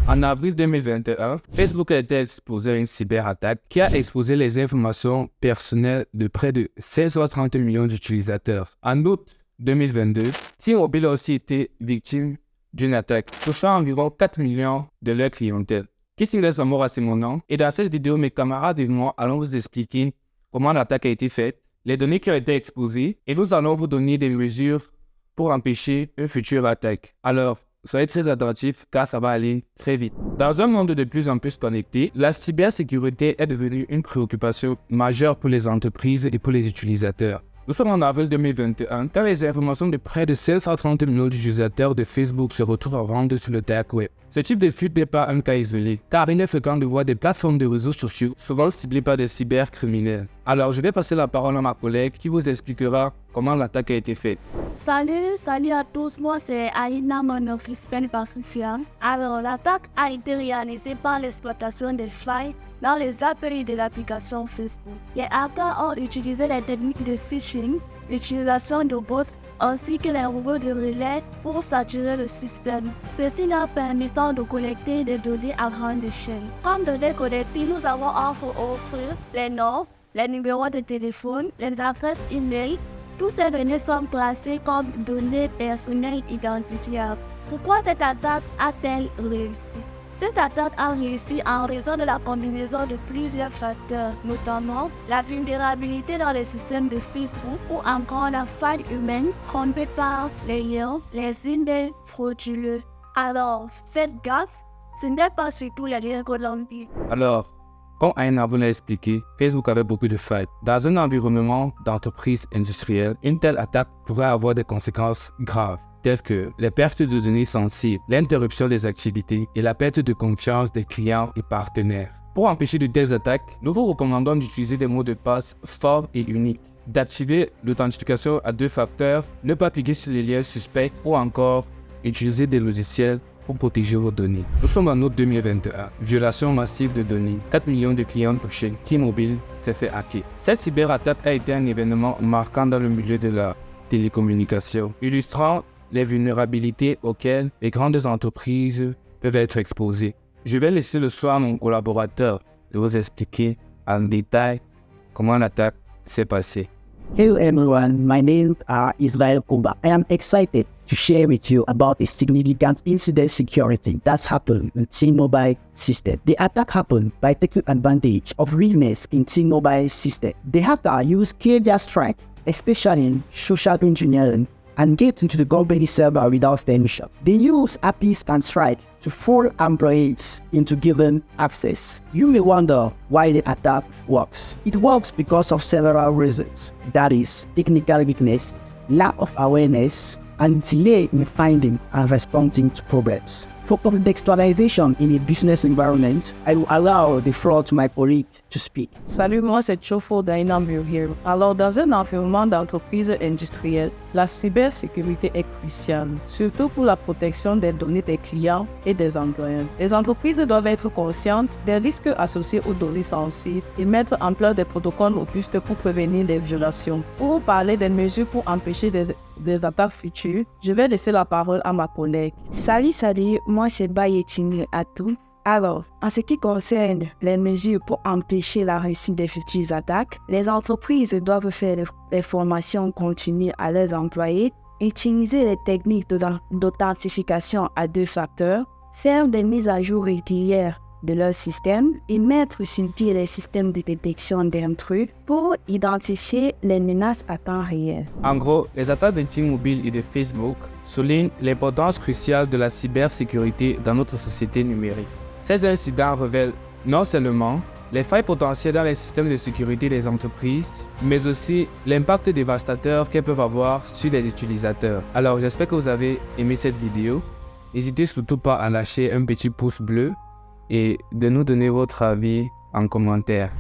En avril 2021, Facebook a été exposé à une cyberattaque qui a exposé les informations personnelles de près de 1630 millions d'utilisateurs. En août 2022, T-Mobile a aussi été victime d'une attaque touchant environ 4 millions de leur clientèle. Kissing les amours à mon nom, et dans cette vidéo, mes camarades et moi allons vous expliquer comment l'attaque a été faite, les données qui ont été exposées, et nous allons vous donner des mesures pour empêcher une future attaque. Alors, soyez très attentifs car ça va aller très vite. Dans un monde de plus en plus connecté, la cybersécurité est devenue une préoccupation majeure pour les entreprises et pour les utilisateurs. Nous sommes en avril 2021 quand les informations de près de 1630 millions d'utilisateurs de Facebook se retrouvent à vendre sur le dark web. Ce type de fuite n'est pas un cas isolé, car il est fréquent de voir des plateformes de réseaux sociaux souvent ciblées par des cybercriminels. Alors je vais passer la parole à ma collègue qui vous expliquera comment l'attaque a été faite. Salut à tous, moi c'est Aïna, mon office Patricia. Alors l'attaque a été réalisée par l'exploitation des failles dans les API de l'application Facebook. Les hackers ont utilisé les techniques de phishing, l'utilisation de bots ainsi que les robots de relais pour saturer le système. Ceci leur permettant de collecter des données à grande échelle. Comme données collectées, nous avons offert les noms, les numéros de téléphone, les adresses e-mail. Toutes ces données sont classées comme données personnelles identifiables. Pourquoi cette attaque a-t-elle réussi? Cette attaque a réussi en raison de la combinaison de plusieurs facteurs, notamment la vulnérabilité dans les systèmes de Facebook ou encore la faille humaine trompée par les liens, les emails frauduleux. Alors, faites gaffe, ce n'est pas surtout les liens que l'on dit. Alors, comme Aïna vous l'a expliqué, Facebook avait beaucoup de failles. Dans un environnement d'entreprise industrielle, une telle attaque pourrait avoir des conséquences graves, telles que les pertes de données sensibles, l'interruption des activités et la perte de confiance des clients et partenaires. Pour empêcher de telles attaques, nous vous recommandons d'utiliser des mots de passe forts et uniques, d'activer l'authentification à 2 facteurs, ne pas cliquer sur les liens suspects ou encore utiliser des logiciels pour protéger vos données. Nous sommes en août 2021. Violation massive de données. 4 millions de clients touchés. T-Mobile s'est fait hacker. Cette cyberattaque a été un événement marquant dans le milieu de la télécommunication, illustrant les vulnérabilités auxquelles les grandes entreprises peuvent être exposées. Je vais laisser le soin à mon collaborateur de vous expliquer en détail comment l'attaque s'est passée. Hello everyone, my name is Israel Kuba. I am excited to share with you about a significant incident security that's happened in T-Mobile system. The attack happened by taking advantage of weakness in T-Mobile system. The hacker used carrier strike, especially in social engineering, and get into the company server without permission. They use API scan strike to fool employees into giving access. You may wonder why the attack works. It works because of several reasons. That is, technical weaknesses, lack of awareness, and delay in finding and responding to problems. For contextualization in a business environment, I will allow the floor to my colleague to speak. Salut, moi c'est Chofo d'Aïna Muriel. Alors, dans un environnement d'entreprise industrielle, la cybersécurité est cruciale, surtout pour la protection des données des clients et des employés. Les entreprises doivent être conscientes des risques associés aux données sensibles et mettre en place des protocoles robustes pour prévenir des violations. Pour vous parler des mesures pour empêcher des attaques futures, je vais laisser la parole à ma collègue. Salut, moi c'est Bayetini Atou. Alors, en ce qui concerne les mesures pour empêcher la réussite des futures attaques, les entreprises doivent faire des formations continues à leurs employés, utiliser les techniques d'authentification à 2 facteurs, faire des mises à jour régulières de leur système et mettre sur pied les systèmes de détection d'intrus pour identifier les menaces à temps réel. En gros, les attaques de T-Mobile et de Facebook soulignent l'importance cruciale de la cybersécurité dans notre société numérique. Ces incidents révèlent non seulement les failles potentielles dans les systèmes de sécurité des entreprises, mais aussi l'impact dévastateur qu'elles peuvent avoir sur les utilisateurs. Alors j'espère que vous avez aimé cette vidéo. N'hésitez surtout pas à lâcher un petit pouce bleu et de nous donner votre avis en commentaire.